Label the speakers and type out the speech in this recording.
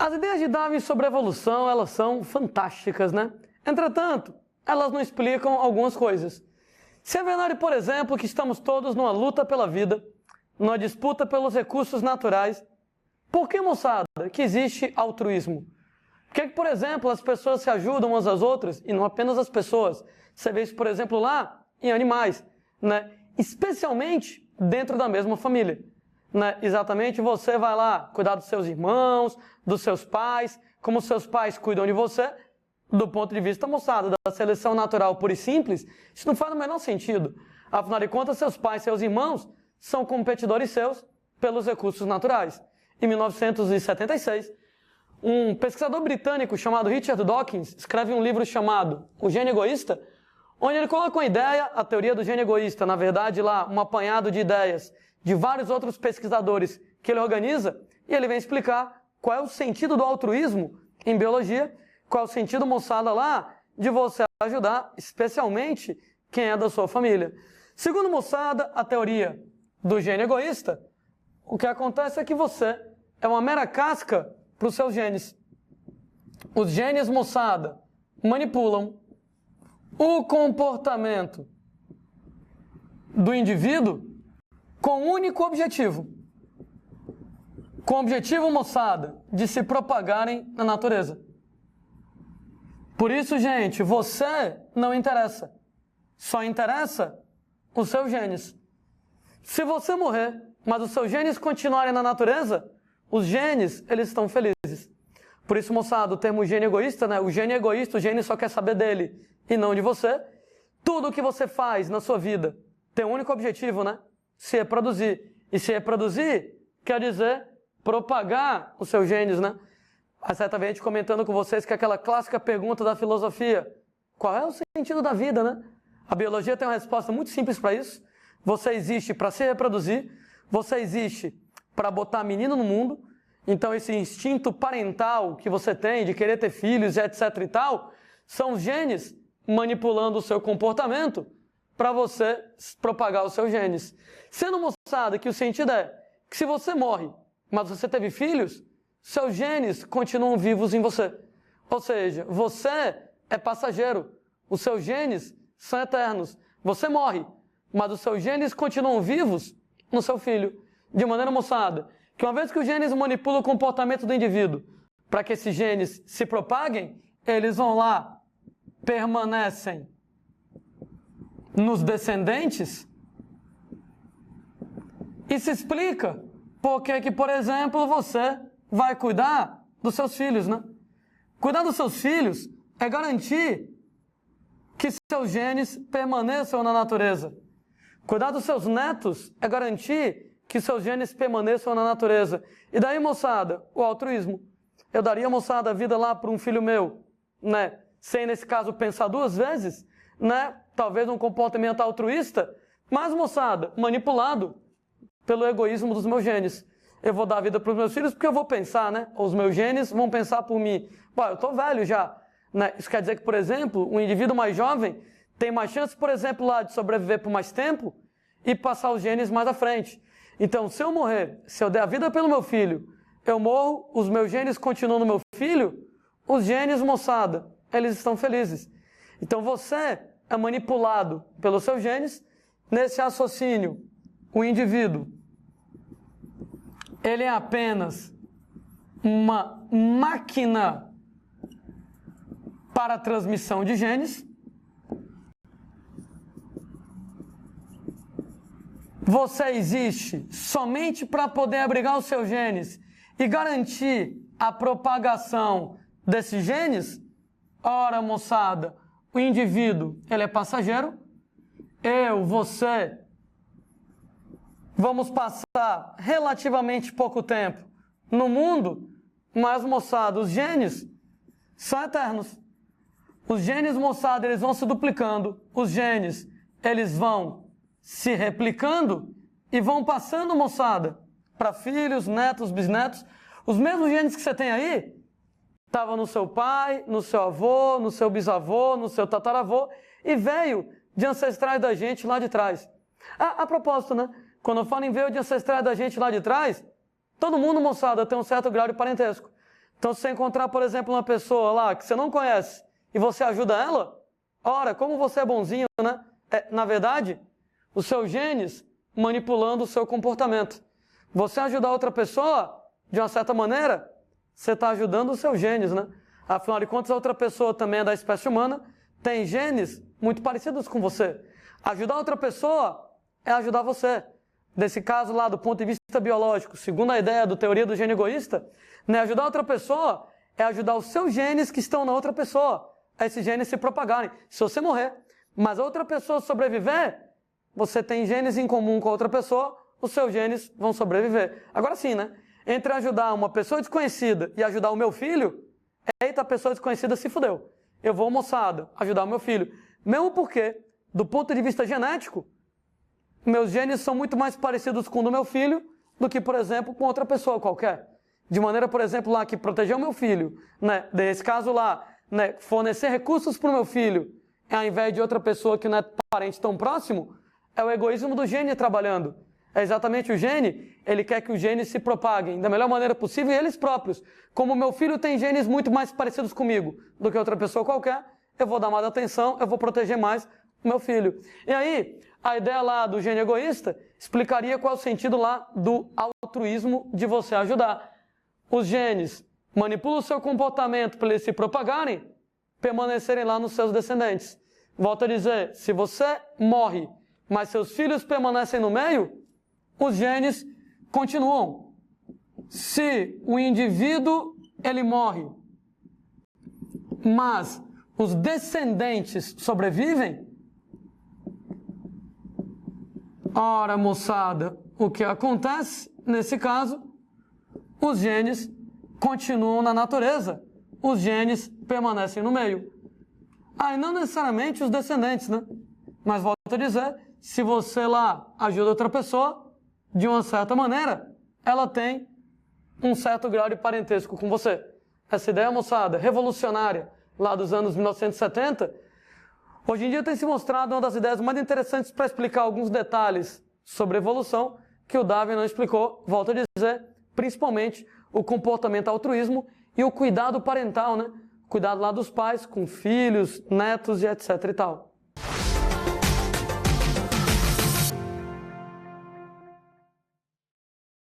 Speaker 1: As ideias de Darwin sobre a evolução, elas são fantásticas, né? Entretanto, elas não explicam algumas coisas. Se é verdade, por exemplo, que estamos todos numa luta pela vida, numa disputa pelos recursos naturais, por que, moçada, que existe altruísmo? Por que, por exemplo, as pessoas se ajudam umas às outras, e não apenas as pessoas? Você vê isso, por exemplo, lá em animais, né? Especialmente dentro da mesma família. Né? Exatamente, você vai lá cuidar dos seus irmãos, dos seus pais, como seus pais cuidam de você, do ponto de vista, moçada, da seleção natural pura e simples, isso não faz o menor sentido. Afinal de contas, seus pais, seus irmãos, são competidores seus pelos recursos naturais. Em 1976, um pesquisador britânico chamado Richard Dawkins escreve um livro chamado O Gene Egoísta, onde ele coloca uma ideia, a teoria do gene egoísta, na verdade lá, um apanhado de ideias de vários outros pesquisadores que ele organiza, e ele vem explicar qual é o sentido do altruísmo em biologia, qual é o sentido, moçada, lá, de você ajudar, especialmente, quem é da sua família. Segundo, moçada, a teoria do gene egoísta, o que acontece é que você é uma mera casca para os seus genes. Os genes, moçada, manipulam o comportamento do indivíduo com um único objetivo. Com o objetivo, moçada, de se propagarem na natureza. Por isso, gente, você não interessa. Só interessa os seus genes. Se você morrer, mas os seus genes continuarem na natureza, os genes, eles estão felizes. Por isso, moçada, o termo gene egoísta, né? O gene é egoísta, o gene só quer saber dele e não de você. Tudo o que você faz na sua vida tem um único objetivo, né? Se reproduzir. E se reproduzir, quer dizer propagar os seus genes, né? Certamente comentando com vocês que aquela clássica pergunta da filosofia, qual é o sentido da vida, né? A biologia tem uma resposta muito simples para isso. Você existe para se reproduzir, você existe para botar menino no mundo, então esse instinto parental que você tem de querer ter filhos e etc e tal, são os genes manipulando o seu comportamento para você propagar os seus genes. Sendo, moçada, que o sentido é que se você morre, mas você teve filhos, seus genes continuam vivos em você. Ou seja, você é passageiro, os seus genes são eternos. Você morre, mas os seus genes continuam vivos no seu filho. De maneira, moçada, que uma vez que os genes manipulam o comportamento do indivíduo para que esses genes se propaguem, eles vão lá, permanecem nos descendentes e se explica por que, por exemplo, você vai cuidar dos seus filhos, né? Cuidar dos seus filhos é garantir que seus genes permaneçam na natureza. Cuidar dos seus netos é garantir que seus genes permaneçam na natureza. E daí, moçada, o altruísmo. Eu daria, moçada, a vida lá para um filho meu, né? Sem, nesse caso, pensar duas vezes, né? Talvez um comportamento altruísta, mas, moçada, manipulado pelo egoísmo dos meus genes. Eu vou dar a vida para os meus filhos porque eu vou pensar, né? Os meus genes vão pensar por mim. Pô, eu estou velho já, né? Isso quer dizer que, por exemplo, um indivíduo mais jovem tem mais chance, por exemplo, lá de sobreviver por mais tempo e passar os genes mais à frente. Então, se eu morrer, se eu der a vida pelo meu filho, eu morro, os meus genes continuam no meu filho, os genes, moçada, eles estão felizes. Então, você é manipulado pelos seus genes. Nesse raciocínio, o indivíduo, ele é apenas uma máquina para a transmissão de genes. Você existe somente para poder abrigar os seus genes e garantir a propagação desses genes? Ora, moçada, o indivíduo, ele é passageiro. Eu, você, vamos passar relativamente pouco tempo no mundo, mas, moçada, os genes são eternos. Os genes, moçada, eles vão se duplicando. Os genes, eles vão se replicando e vão passando, moçada, para filhos, netos, bisnetos. Os mesmos genes que você tem aí, estavam no seu pai, no seu avô, no seu bisavô, no seu tataravô, e veio de ancestrais da gente lá de trás. A propósito, né? Quando eu falo em veio de ancestrais da gente lá de trás, todo mundo, moçada, tem um certo grau de parentesco. Então, se você encontrar, por exemplo, uma pessoa lá que você não conhece e você ajuda ela, ora, como você é bonzinho, né? Na verdade, os seus genes manipulando o seu comportamento. Você ajudar outra pessoa, de uma certa maneira, você está ajudando os seus genes, né? Afinal de contas, a outra pessoa também é da espécie humana, tem genes muito parecidos com você. Ajudar outra pessoa é ajudar você. Nesse caso lá, do ponto de vista biológico, segundo a ideia do teoria do gene egoísta, né, ajudar outra pessoa é ajudar os seus genes que estão na outra pessoa, a esses genes se propagarem. Se você morrer, mas a outra pessoa sobreviver, você tem genes em comum com a outra pessoa, os seus genes vão sobreviver. Agora sim, né? Entre ajudar uma pessoa desconhecida e ajudar o meu filho, eita, a pessoa desconhecida se fudeu. Eu vou, moçada, ajudar o meu filho. Mesmo porque, do ponto de vista genético, meus genes são muito mais parecidos com o do meu filho do que, por exemplo, com outra pessoa qualquer. De maneira, por exemplo, lá que proteger o meu filho, né? Nesse caso lá, né? Fornecer recursos para o meu filho, ao invés de outra pessoa que não é parente tão próximo, é o egoísmo do gene trabalhando. É exatamente o gene, ele quer que os genes se propaguem da melhor maneira possível e eles próprios. Como o meu filho tem genes muito mais parecidos comigo do que outra pessoa qualquer, eu vou dar mais atenção, eu vou proteger mais o meu filho. E aí, a ideia lá do gene egoísta explicaria qual é o sentido lá do altruísmo de você ajudar. Os genes manipulam o seu comportamento para eles se propagarem, permanecerem lá nos seus descendentes. Volto a dizer, se você morre, mas seus filhos permanecem no meio, os genes continuam. Se o indivíduo, ele morre, mas os descendentes sobrevivem, ora, moçada, o que acontece nesse caso? Os genes continuam na natureza, os genes permanecem no meio. Aí não necessariamente os descendentes, né? Mas volto a dizer, se você lá ajuda outra pessoa, de uma certa maneira, ela tem um certo grau de parentesco com você. Essa ideia, moçada, revolucionária, lá dos anos 1970, hoje em dia tem se mostrado uma das ideias mais interessantes para explicar alguns detalhes sobre evolução que o Darwin não explicou, volto a dizer, principalmente o comportamento altruísmo e o cuidado parental, né? Cuidado lá dos pais, com filhos, netos e etc e tal.